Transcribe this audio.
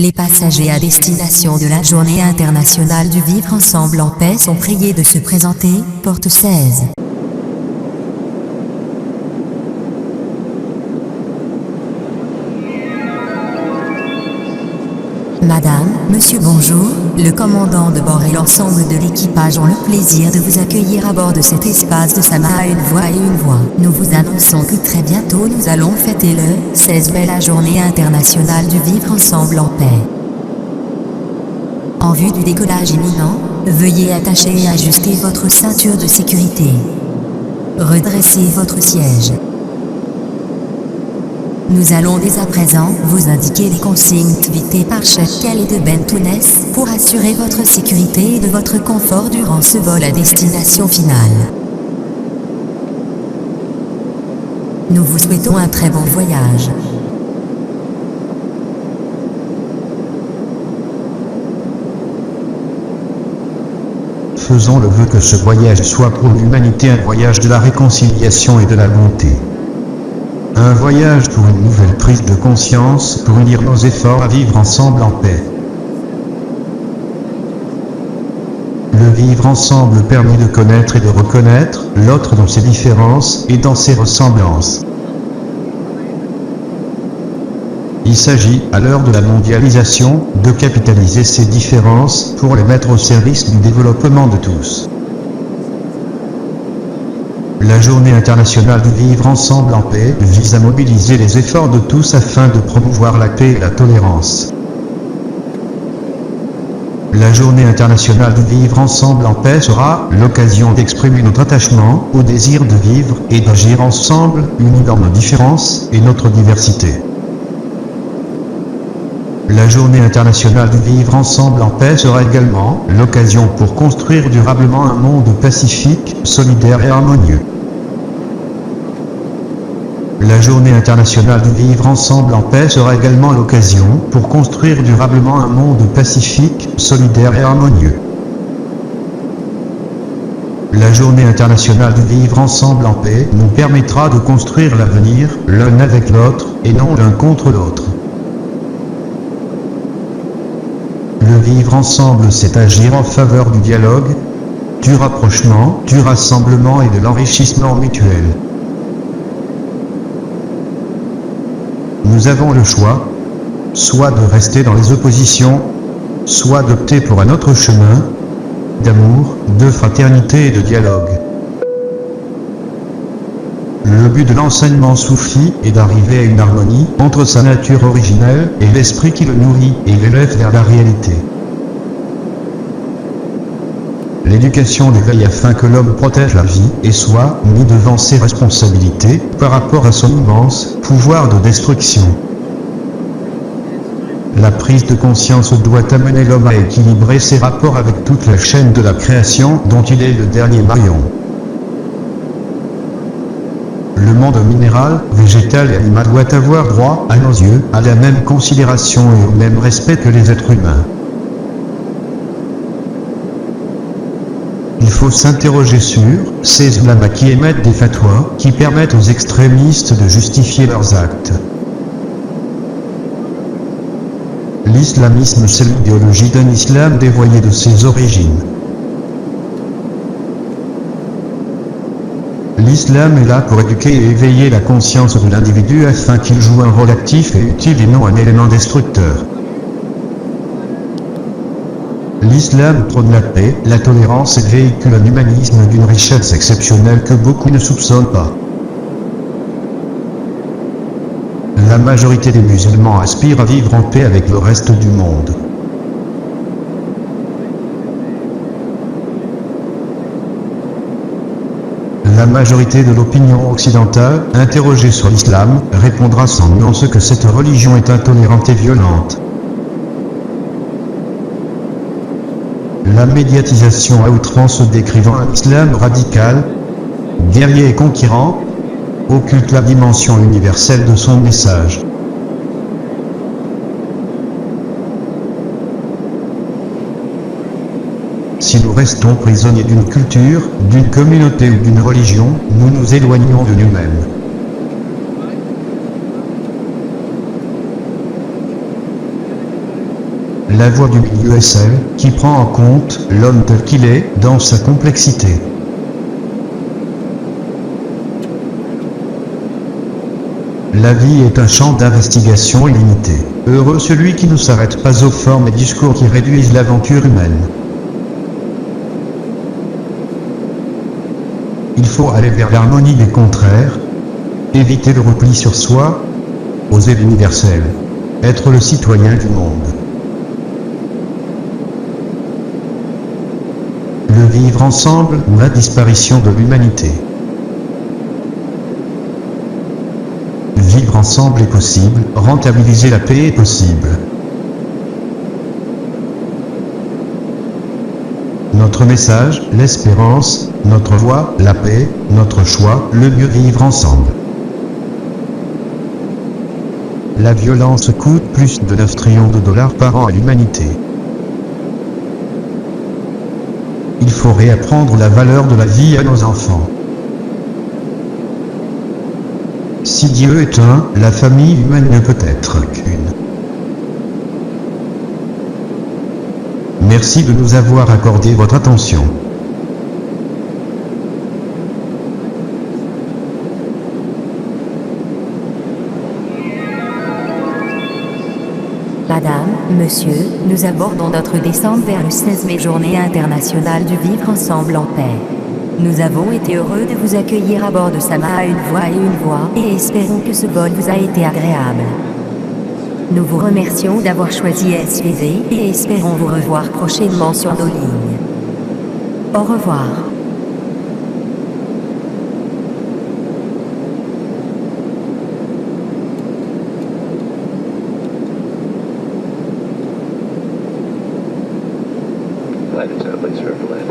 Les passagers à destination de la Journée internationale du vivre ensemble en paix sont priés de se présenter, porte 16. Madame, monsieur bonjour, le commandant de bord et l'ensemble de l'équipage ont le plaisir de vous accueillir à bord de cet espace de Sama à une voix et une voix. Nous vous annonçons que très bientôt nous allons fêter le 16 mai la Journée internationale du vivre ensemble en paix. En vue du décollage imminent, veuillez attacher et ajuster votre ceinture de sécurité. Redressez votre siège. Nous allons dès à présent vous indiquer les consignes dictées par chef Khaled Bentounes pour assurer votre sécurité et de votre confort durant ce vol à destination finale. Nous vous souhaitons un très bon voyage. Faisons le vœu que ce voyage soit pour l'humanité un voyage de la réconciliation et de la bonté. Un voyage pour une nouvelle prise de conscience, pour unir nos efforts à vivre ensemble en paix. Le vivre ensemble permet de connaître et de reconnaître l'autre dans ses différences et dans ses ressemblances. Il s'agit, à l'heure de la mondialisation, de capitaliser ces différences pour les mettre au service du développement de tous. La Journée internationale du vivre ensemble en paix vise à mobiliser les efforts de tous afin de promouvoir la paix et la tolérance. La Journée internationale du vivre ensemble en paix sera l'occasion d'exprimer notre attachement au désir de vivre et d'agir ensemble, unis dans nos différences et notre diversité. La Journée internationale du vivre ensemble en paix sera également l'occasion pour construire durablement un monde pacifique, solidaire et harmonieux. La Journée internationale du vivre ensemble en paix sera également l'occasion pour construire durablement un monde pacifique, solidaire et harmonieux. La Journée internationale du vivre ensemble en paix nous permettra de construire l'avenir, l'un avec l'autre, et non l'un contre l'autre. Le vivre ensemble, c'est agir en faveur du dialogue, du rapprochement, du rassemblement et de l'enrichissement mutuel. Nous avons le choix, soit de rester dans les oppositions, soit d'opter pour un autre chemin, d'amour, de fraternité et de dialogue. Le but de l'enseignement soufi est d'arriver à une harmonie entre sa nature originelle et l'esprit qui le nourrit et l'élève vers la réalité. L'éducation l'éveille afin que l'homme protège la vie et soit mis devant ses responsabilités par rapport à son immense pouvoir de destruction. La prise de conscience doit amener l'homme à équilibrer ses rapports avec toute la chaîne de la création dont il est le dernier maillon. Le monde minéral, végétal et animal doit avoir droit, à nos yeux, à la même considération et au même respect que les êtres humains. Il faut s'interroger sur ces ulamas qui émettent des fatwas, qui permettent aux extrémistes de justifier leurs actes. L'islamisme, c'est l'idéologie d'un islam dévoyé de ses origines. L'islam est là pour éduquer et éveiller la conscience de l'individu afin qu'il joue un rôle actif et utile et non un élément destructeur. L'islam prône la paix, la tolérance et véhicule un humanisme d'une richesse exceptionnelle que beaucoup ne soupçonnent pas. La majorité des musulmans aspirent à vivre en paix avec le reste du monde. La majorité de l'opinion occidentale, interrogée sur l'islam, répondra sans nuance que cette religion est intolérante et violente. La médiatisation à outrance décrivant un islam radical, guerrier et conquérant, occulte la dimension universelle de son message. Si nous restons prisonniers d'une culture, d'une communauté ou d'une religion, nous nous éloignons de nous-mêmes. la voie du milieu est celle qui prend en compte l'homme tel qu'il est dans sa complexité. La vie est un champ d'investigation illimité. Heureux celui qui ne s'arrête pas aux formes et discours qui réduisent l'aventure humaine. Il faut aller vers l'harmonie des contraires, éviter le repli sur soi, oser l'universel, être le citoyen du monde. Le vivre ensemble ou la disparition de l'humanité. Vivre ensemble est possible, rentabiliser la paix est possible. Notre message, l'espérance, notre voix, la paix, notre choix, le mieux vivre ensemble. La violence coûte plus de 9 trillions de dollars par an à l'humanité. Il faut réapprendre la valeur de la vie à nos enfants. Si Dieu est un, la famille humaine ne peut être qu'une. Merci de nous avoir accordé votre attention. Madame, monsieur, nous abordons notre descente vers le 16 mai, journée internationale du vivre ensemble en paix. Nous avons été heureux de vous accueillir à bord de Sama à une voix et une voix, et espérons que ce vol vous a été agréable. Nous vous remercions d'avoir choisi SVV, et espérons vous revoir prochainement sur nos lignes. Au revoir. Flight attendant, please report.